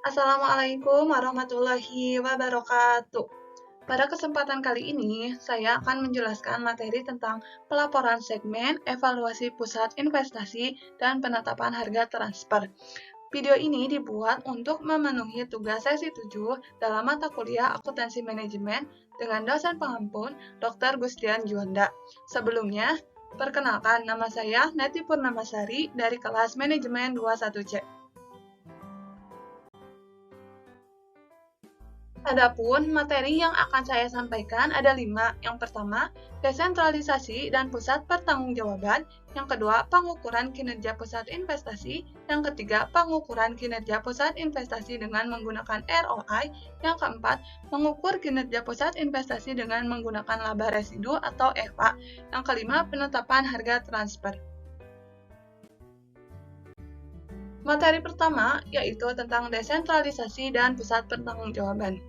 Assalamualaikum warahmatullahi wabarakatuh. Pada kesempatan kali ini, saya akan menjelaskan materi tentang pelaporan segmen, evaluasi pusat investasi, dan penetapan harga transfer. Video ini dibuat untuk memenuhi tugas sesi 7 dalam mata kuliah Akuntansi Manajemen dengan dosen pengampun Dr. Gustian Juanda. Sebelumnya, perkenalkan nama saya Neti Purnamasari dari kelas Manajemen 21C. Adapun materi yang akan saya sampaikan ada 5. Yang pertama, desentralisasi dan pusat pertanggungjawaban. Yang kedua, pengukuran kinerja pusat investasi. Yang ketiga, pengukuran kinerja pusat investasi dengan menggunakan ROI. Yang keempat, mengukur kinerja pusat investasi dengan menggunakan laba residu atau EVA. Yang kelima, penetapan harga transfer. Materi pertama yaitu tentang desentralisasi dan pusat pertanggungjawaban.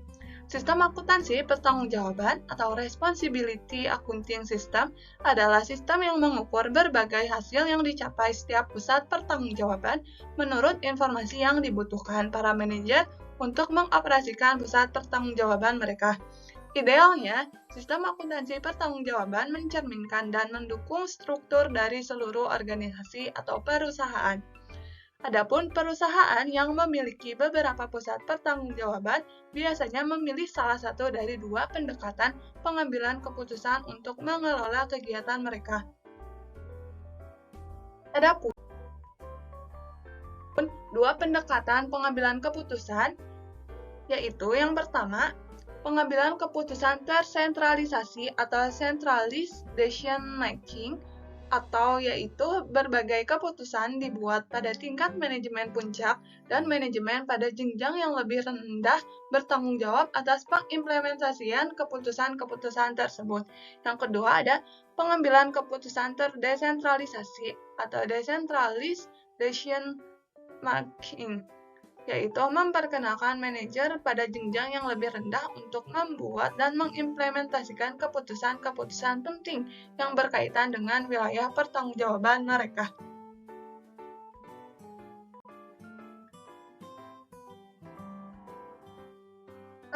Sistem akuntansi pertanggungjawaban atau responsibility accounting system adalah sistem yang mengukur berbagai hasil yang dicapai setiap pusat pertanggungjawaban menurut informasi yang dibutuhkan para manajer untuk mengoperasikan pusat pertanggungjawaban mereka. Idealnya, sistem akuntansi pertanggungjawaban mencerminkan dan mendukung struktur dari seluruh organisasi atau perusahaan. Adapun perusahaan yang memiliki beberapa pusat pertanggungjawaban biasanya memilih salah satu dari dua pendekatan pengambilan keputusan untuk mengelola kegiatan mereka. Adapun dua pendekatan pengambilan keputusan, yaitu yang pertama, pengambilan keputusan tersentralisasi atau centralized decision making, atau yaitu berbagai keputusan dibuat pada tingkat manajemen puncak dan manajemen pada jenjang yang lebih rendah bertanggung jawab atas pengimplementasian keputusan-keputusan tersebut. Yang kedua ada pengambilan keputusan terdesentralisasi atau decentralized decision making, yaitu memperkenalkan manajer pada jenjang yang lebih rendah untuk membuat dan mengimplementasikan keputusan-keputusan penting yang berkaitan dengan wilayah pertanggungjawaban mereka.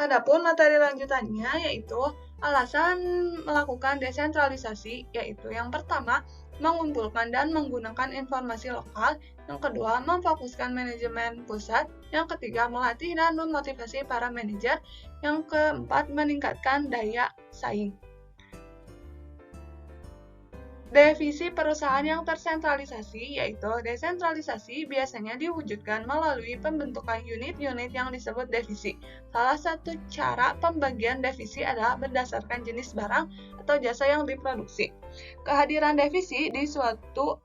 Adapun materi lanjutannya yaitu alasan melakukan desentralisasi, yaitu yang pertama, mengumpulkan dan menggunakan informasi lokal. Yang kedua, memfokuskan manajemen pusat. Yang ketiga, melatih dan memotivasi para manajer. Yang keempat, meningkatkan daya saing. Definisi perusahaan yang tersentralisasi, yaitu desentralisasi biasanya diwujudkan melalui pembentukan unit-unit yang disebut divisi. Salah satu cara pembagian divisi adalah berdasarkan jenis barang atau jasa yang diproduksi. Kehadiran divisi di suatu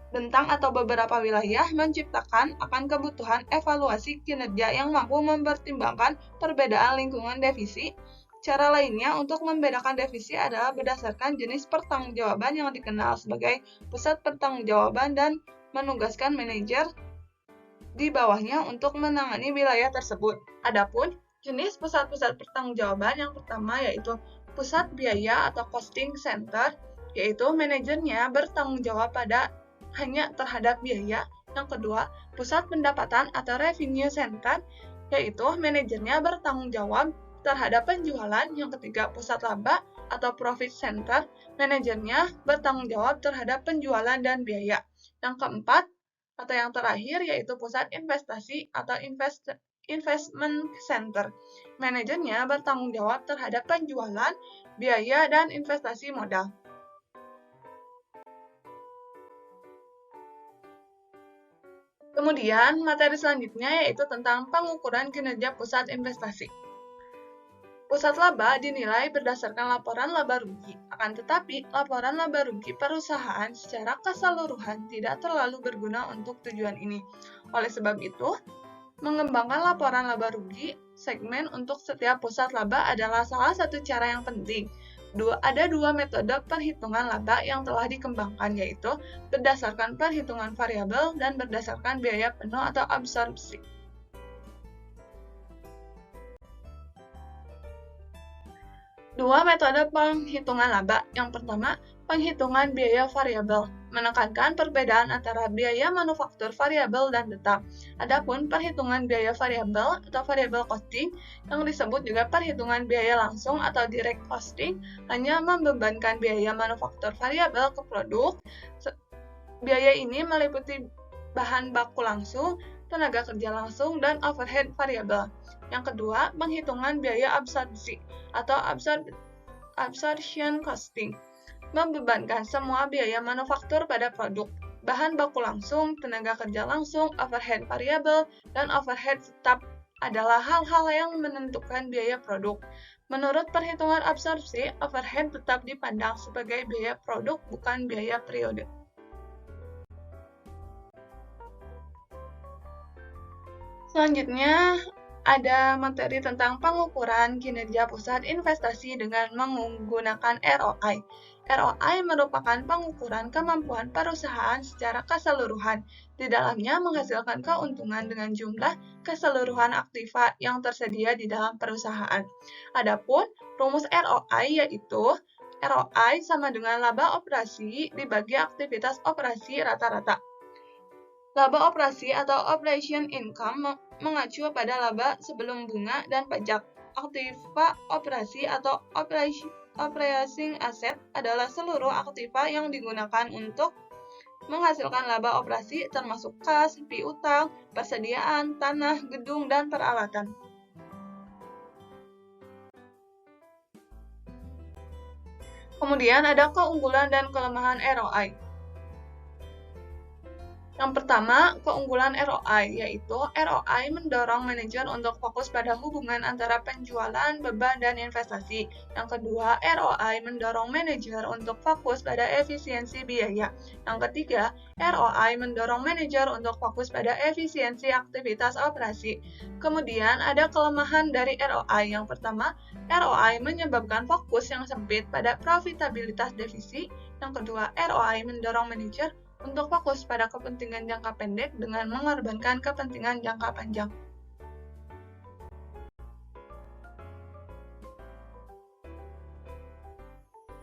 bentang atau beberapa wilayah menciptakan akan kebutuhan evaluasi kinerja yang mampu mempertimbangkan perbedaan lingkungan divisi. Cara lainnya untuk membedakan divisi adalah berdasarkan jenis pertanggungjawaban yang dikenal sebagai pusat pertanggungjawaban dan menugaskan manajer di bawahnya untuk menangani wilayah tersebut. Adapun jenis pusat-pusat pertanggungjawaban yang pertama yaitu pusat biaya atau costing center, yaitu manajernya bertanggung jawab hanya terhadap biaya. Yang kedua, pusat pendapatan atau revenue center, yaitu manajernya bertanggung jawab terhadap penjualan. Yang ketiga, pusat laba atau profit center, manajernya bertanggung jawab terhadap penjualan dan biaya. Yang keempat, atau yang terakhir, yaitu pusat investasi atau investment center, manajernya bertanggung jawab terhadap penjualan, biaya, dan investasi modal. Kemudian, materi selanjutnya yaitu tentang pengukuran kinerja pusat investasi. Pusat laba dinilai berdasarkan laporan laba rugi, akan tetapi laporan laba rugi perusahaan secara keseluruhan tidak terlalu berguna untuk tujuan ini. Oleh sebab itu, mengembangkan laporan laba rugi segmen untuk setiap pusat laba adalah salah satu cara yang penting. Ada dua metode perhitungan laba yang telah dikembangkan, yaitu berdasarkan perhitungan variabel dan berdasarkan biaya penuh atau absorpsi. Dua metode penghitungan laba. Yang pertama, Penghitungan biaya variabel menekankan perbedaan antara biaya manufaktur variabel dan tetap. Adapun perhitungan biaya variabel atau variable costing yang disebut juga perhitungan biaya langsung atau direct costing hanya membebankan biaya manufaktur variabel ke produk. Biaya ini meliputi bahan baku langsung, tenaga kerja langsung, dan overhead variabel. Yang kedua, penghitungan biaya absorpsi atau absorption costing membebankan semua biaya manufaktur pada produk, bahan baku langsung, tenaga kerja langsung, overhead variabel, dan overhead tetap adalah hal-hal yang menentukan biaya produk. Menurut perhitungan absorpsi, overhead tetap dipandang sebagai biaya produk, bukan biaya periode. Selanjutnya, ada materi tentang pengukuran kinerja pusat investasi dengan menggunakan ROI. ROI merupakan pengukuran kemampuan perusahaan secara keseluruhan. Di dalamnya menghasilkan keuntungan dengan jumlah keseluruhan aktiva yang tersedia di dalam perusahaan. Adapun rumus ROI yaitu ROI sama dengan laba operasi dibagi aktivitas operasi rata-rata. Laba operasi atau operation income mengacu pada laba sebelum bunga dan pajak. Aktiva operasi atau operating asset adalah seluruh aktiva yang digunakan untuk menghasilkan laba operasi termasuk kas, piutang, persediaan, tanah, gedung, dan peralatan. Kemudian ada keunggulan dan kelemahan ROI. Yang pertama, keunggulan ROI, yaitu ROI mendorong manajer untuk fokus pada hubungan antara penjualan, beban, dan investasi. Yang kedua, ROI mendorong manajer untuk fokus pada efisiensi biaya. Yang ketiga, ROI mendorong manajer untuk fokus pada efisiensi aktivitas operasi. Kemudian, ada kelemahan dari ROI. Yang pertama, ROI menyebabkan fokus yang sempit pada profitabilitas divisi. Yang kedua, ROI mendorong manajer untuk fokus pada kepentingan jangka pendek dengan mengorbankan kepentingan jangka panjang.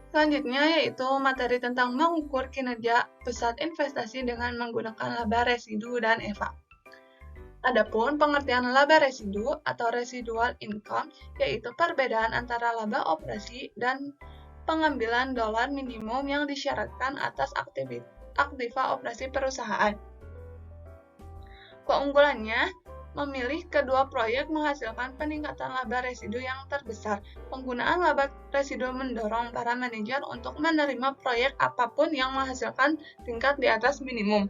Selanjutnya yaitu materi tentang mengukur kinerja pusat investasi dengan menggunakan laba residu dan EVA. Adapun pengertian laba residu atau residual income yaitu perbedaan antara laba operasi dan pengambilan dolar minimum yang disyaratkan atas aktiva operasi perusahaan. Keunggulannya, memilih kedua proyek menghasilkan peningkatan laba residu yang terbesar. Penggunaan laba residu mendorong para manajer untuk menerima proyek apapun yang menghasilkan tingkat di atas minimum.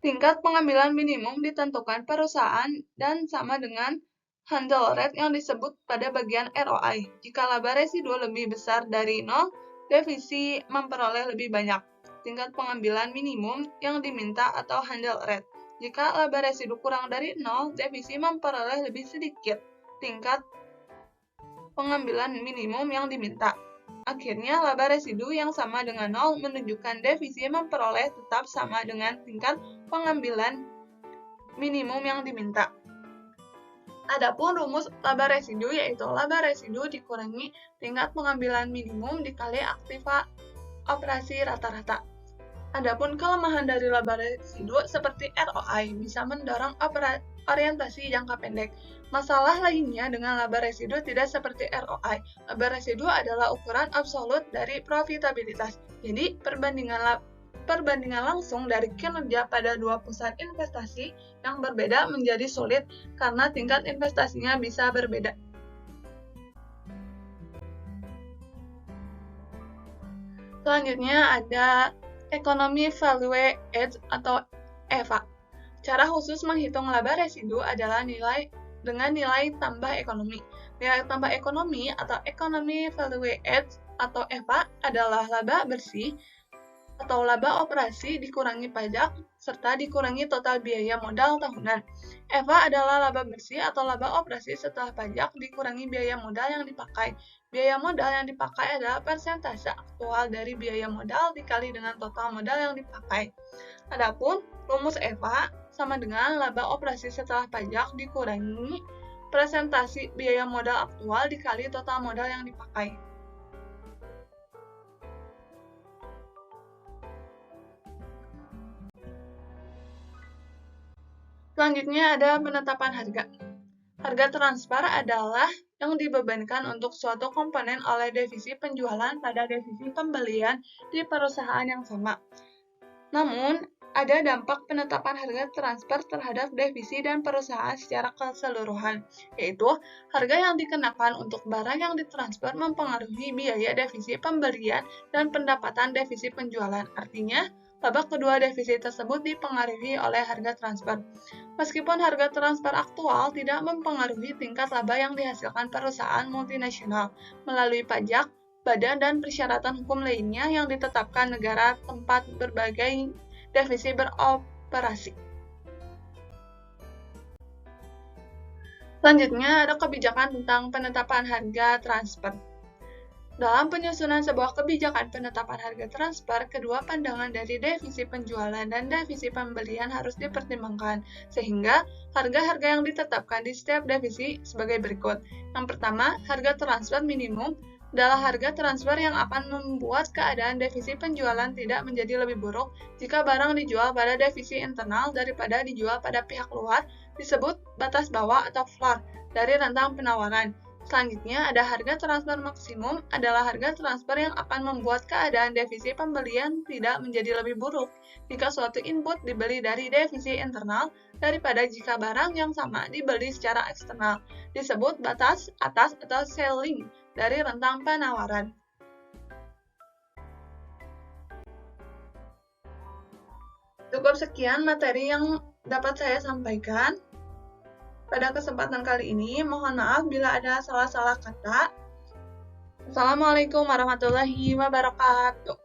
Tingkat pengambilan minimum ditentukan perusahaan dan sama dengan handle rate yang disebut pada bagian ROI. Jika laba residu lebih besar dari 0, divisi memperoleh lebih banyak. Tingkat pengambilan minimum yang diminta atau handle rate. Jika laba residu kurang dari 0, divisi memperoleh lebih sedikit tingkat pengambilan minimum yang diminta. Akhirnya, laba residu yang sama dengan 0 menunjukkan divisi memperoleh tetap sama dengan tingkat pengambilan minimum yang diminta. Adapun rumus laba residu yaitu laba residu dikurangi tingkat pengambilan minimum dikali aktiva operasi rata-rata. Adapun kelemahan dari laba residu seperti ROI bisa mendorong orientasi jangka pendek. Masalah lainnya dengan laba residu tidak seperti ROI. Laba residu adalah ukuran absolut dari profitabilitas. Jadi, perbandingan langsung dari kinerja pada dua pusat investasi yang berbeda menjadi sulit karena tingkat investasinya bisa berbeda. Selanjutnya ada Economy Value Add atau EVA. Cara khusus menghitung laba residu adalah nilai tambah ekonomi. Nilai tambah ekonomi atau Economy Value Add atau EVA adalah laba bersih atau laba operasi dikurangi pajak serta dikurangi total biaya modal tahunan. EVA adalah laba bersih atau laba operasi setelah pajak dikurangi biaya modal yang dipakai. Biaya modal yang dipakai adalah persentase aktual dari biaya modal dikali dengan total modal yang dipakai. Adapun rumus EVA sama dengan laba operasi setelah pajak dikurangi persentase biaya modal aktual dikali total modal yang dipakai. Selanjutnya ada penetapan harga. Harga transfer adalah yang dibebankan untuk suatu komponen oleh divisi penjualan pada divisi pembelian di perusahaan yang sama. Namun, ada dampak penetapan harga transfer terhadap divisi dan perusahaan secara keseluruhan, yaitu harga yang dikenakan untuk barang yang ditransfer mempengaruhi biaya divisi pembelian dan pendapatan divisi penjualan. Artinya, laba kedua divisi tersebut dipengaruhi oleh harga transfer. Meskipun harga transfer aktual tidak mempengaruhi tingkat laba yang dihasilkan perusahaan multinasional melalui pajak, badan dan persyaratan hukum lainnya yang ditetapkan negara tempat berbagai divisi beroperasi. Selanjutnya ada kebijakan tentang penetapan harga transfer. Dalam penyusunan sebuah kebijakan penetapan harga transfer, kedua pandangan dari divisi penjualan dan divisi pembelian harus dipertimbangkan, sehingga harga-harga yang ditetapkan di setiap divisi sebagai berikut. Yang pertama, harga transfer minimum adalah harga transfer yang akan membuat keadaan divisi penjualan tidak menjadi lebih buruk jika barang dijual pada divisi internal daripada dijual pada pihak luar, disebut batas bawah atau floor dari rentang penawaran. Selanjutnya, ada harga transfer maksimum adalah harga transfer yang akan membuat keadaan divisi pembelian tidak menjadi lebih buruk jika suatu input dibeli dari divisi internal daripada jika barang yang sama dibeli secara eksternal, disebut batas atas atau ceiling dari rentang penawaran. Cukup sekian materi yang dapat saya sampaikan. Pada kesempatan kali ini, mohon maaf bila ada salah-salah kata. Assalamualaikum warahmatullahi wabarakatuh.